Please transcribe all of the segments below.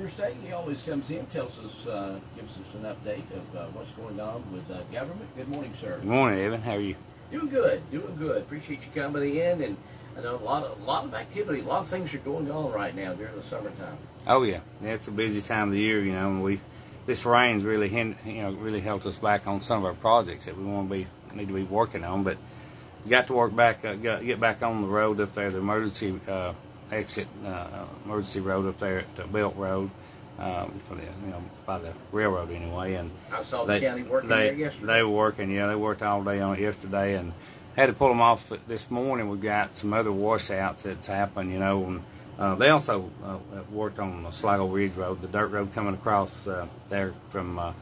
Thursday. He always comes in, tells us, gives us an update of what's going on with government. Good morning, sir. Good morning, Evan. How are you? Doing good, doing good. Appreciate you coming in, and I know a lot of activity, a lot of things are going on right now during the summertime. Oh yeah, it's a busy time of the year. You know, and this rain's really really held us back on some of our projects that we need to be working on. But you got to work back, get back on the road up there, the emergency exit, emergency road up there at Belt Road, for the by the railroad anyway. And I saw the county working there yesterday. They were working, they worked all day on it yesterday, and had to pull them off this morning. We've got some other washouts that's happened, and they also worked on the Sligo Ridge Road, the dirt road coming across there from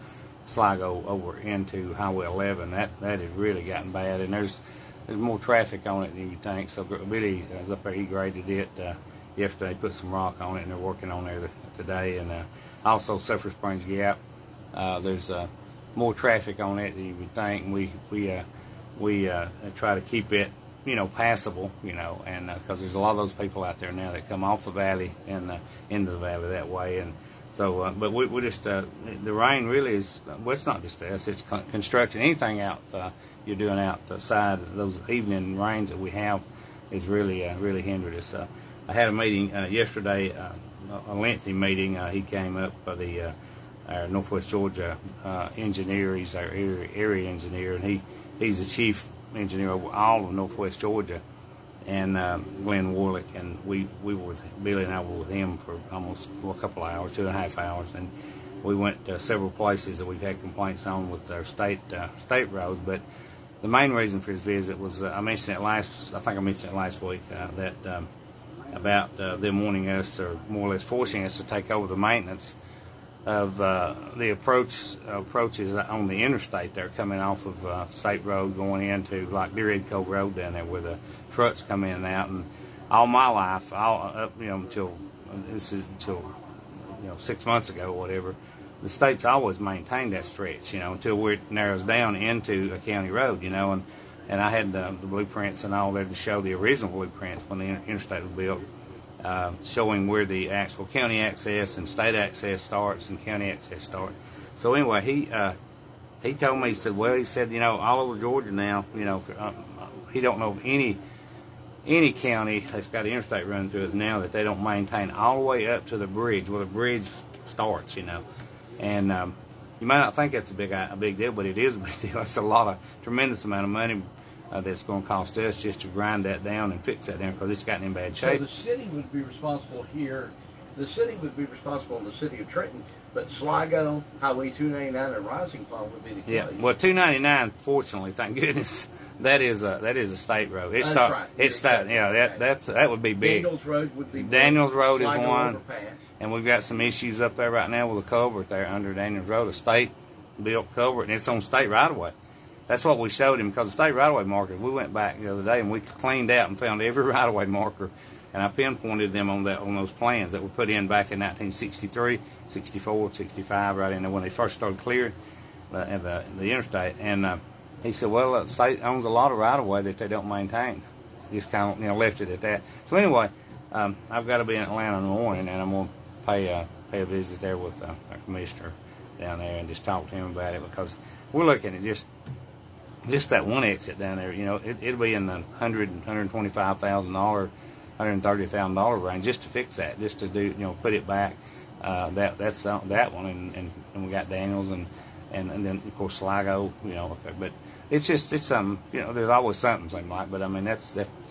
Sligo over into Highway 11. That has really gotten bad, and there's more traffic on it than you think. So Billy was up there, he graded it yesterday, put some rock on it, and they're working on there today. And also Sulphur Springs Gap, there's more traffic on it than you would think. And we try to keep it, passable, and because there's a lot of those people out there now that come off the valley and into the valley that way. And so, but we just, the rain really is, well, it's not just us, it's construction. Anything out you're doing outside, those evening rains that we have is really hindered us. I had a meeting yesterday, a lengthy meeting. He came up, our Northwest Georgia engineer. He's our area engineer, and he's the chief engineer over all of Northwest Georgia, and Glenn Warlick, and we were with Billy and I were with him for almost a couple of hours, 2.5 hours, and we went to several places that we've had complaints on with our state roads. But the main reason for his visit was I mentioned it last week that about them wanting us, or more or less forcing us, to take over the maintenance of the approaches on the interstate. They're coming off of State Road going into like Deerhead Cove Road down there where the trucks come in and out. And all my life, until 6 months ago or whatever, the state's always maintained that stretch, until it narrows down into a county road, and I had the blueprints and all there to show the original blueprints when the interstate was built, showing where the actual county access and state access starts and county access starts. So anyway, he told me, he said, all over Georgia now, he don't know of any county that's got an interstate running through it now that they don't maintain all the way up to the bridge, where the bridge starts, And you might not think that's a big deal, but it is a big deal. It's tremendous amount of money that's going to cost us just to grind that down and fix that down, because it's gotten in bad shape. So the city would be responsible here. The city would be responsible in the city of Trenton, but Sligo, Highway 299, and Rising Fall would be the county. Yeah, well, 299, fortunately, thank goodness, that is a state road. That's right. It's that would be big. Daniels Road would be Daniels Road is Sligo one. Overpass. And we've got some issues up there right now with a culvert there under Daniels Road, a state-built culvert, and it's on state right-of-way. That's what we showed him, because the state right-of-way markers, we went back the other day and we cleaned out and found every right-of-way marker, and I pinpointed them on those plans that were put in back in 1963, 64, 65, right in there when they first started clearing the interstate. And he said, well, the state owns a lot of right-of-way that they don't maintain. Just kind of left it at that. So anyway, I've got to be in Atlanta in the morning, and I'm going to pay a visit there with our commissioner down there and just talk to him about it, because we're looking at just that one exit down there. It'll be in the $125,000, $130,000 range just to fix that, just to do, put it back. That's that one, and we got Daniels and then of course Sligo, up there. But it's something, there's always something seems like. But I mean that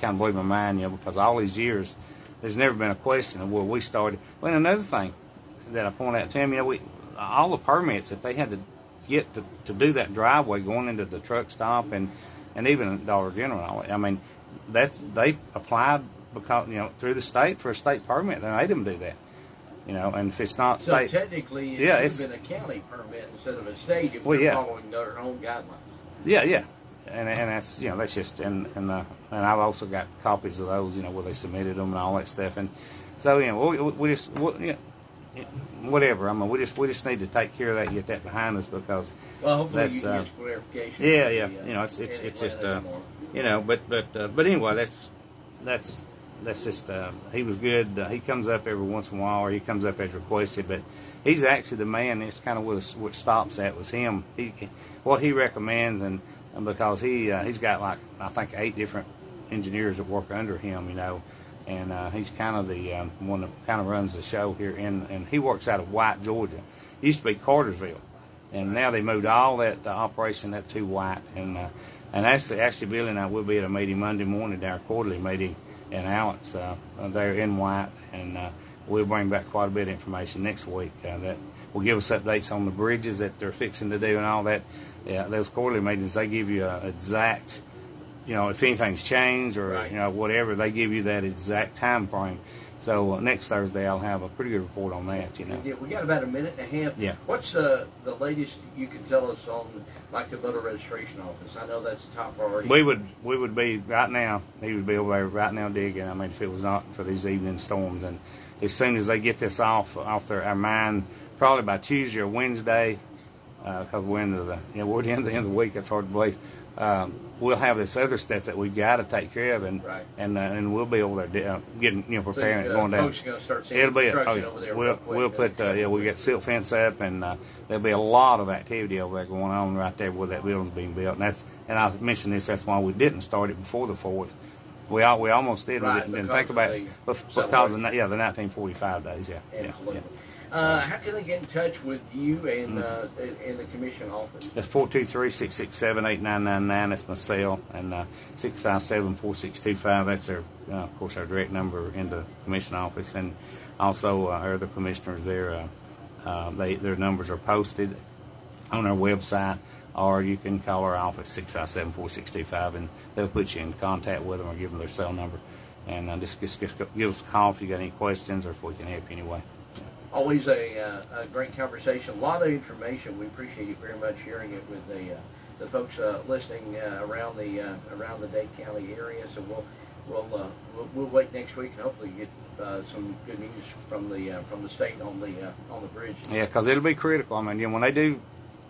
kind of blew my mind, because all these years there's never been a question of where we started. Well, another thing that I point out to him, all the permits that they had to get to do that driveway going into the truck stop and even Dollar General, I mean, they applied because through the state for a state permit. They made them do that, and if it's not state, so technically it should have been a county permit instead of a state if they're following their own guidelines. Yeah. And that's that's just and I've also got copies of those where they submitted them and all that stuff. And so we just whatever. I mean, we just need to take care of that, get that behind us, because hopefully that's you can get clarification. Yeah. It's just but anyway, that's that's just he was good. He comes up every once in a while, or he comes up as requested. But he's actually the man. It's kind of what stops at was him. What he recommends, and because he's got like I think 8 different engineers that work under him, and he's kind of the one that kind of runs the show here. And he works out of White, Georgia. It used to be Cartersville, and now they moved all that operation up to White. And actually, Billy and I will be at a meeting Monday morning, our quarterly meeting in Alex. They're in White, and we'll bring back quite a bit of information next week that will give us updates on the bridges that they're fixing to do and all that. Yeah, those quarterly meetings, they give you an exact, if anything's changed or, right. Whatever, they give you that exact time frame. So next Thursday, I'll have a pretty good report on that, Yeah, we got about a minute and a half. Yeah. What's the latest you can tell us on, like, the voter registration office? I know that's a top priority. We would be right now. He would be over there right now digging. I mean, if it was not for these evening storms, and as soon as they get this off our mind, probably by Tuesday or Wednesday, because we're into we're at the end of the week. It's hard to believe. We'll have this other stuff that we've got to take care of, and we'll be over there getting preparing so, going down. Folks are going to start seeing It'll be construction over there. we'll put we got silt fence up, and there'll be a lot of activity over there going on right there where that building's being built. And I mentioned this. That's why we didn't start it before the 4th. We almost did. Right, We didn't think about it because of the 1945 days. Yeah. Absolutely. Yeah. How can they get in touch with you and in the commission office? That's 423-667-8999. That's my cell, and 657-4625. That's their, of course, our direct number in the commission office, and also our other commissioners there. Their numbers are posted on our website, or you can call our office 657-4625, and they'll put you in contact with them or give them their cell number, and just give us a call if you got any questions or if we can help you anyway. Always a great conversation. A lot of information. We appreciate you very much sharing it with the folks listening around the Dade County area. So we'll wait next week and hopefully get some good news from the state on the bridge. Yeah, because it'll be critical. I mean, when they do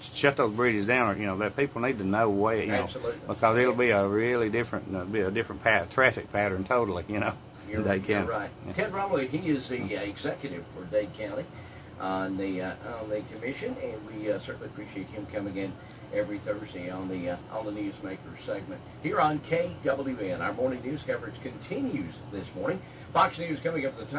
shut those bridges down, that people need to know Absolutely. because it'll be a really different, traffic pattern totally, You're right. Yeah. Ted Rumley, he is the executive for Dade County on the commission, and we certainly appreciate him coming in every Thursday on the Newsmaker segment here on KWN. Our morning news coverage continues this morning. Fox News coming up at the time.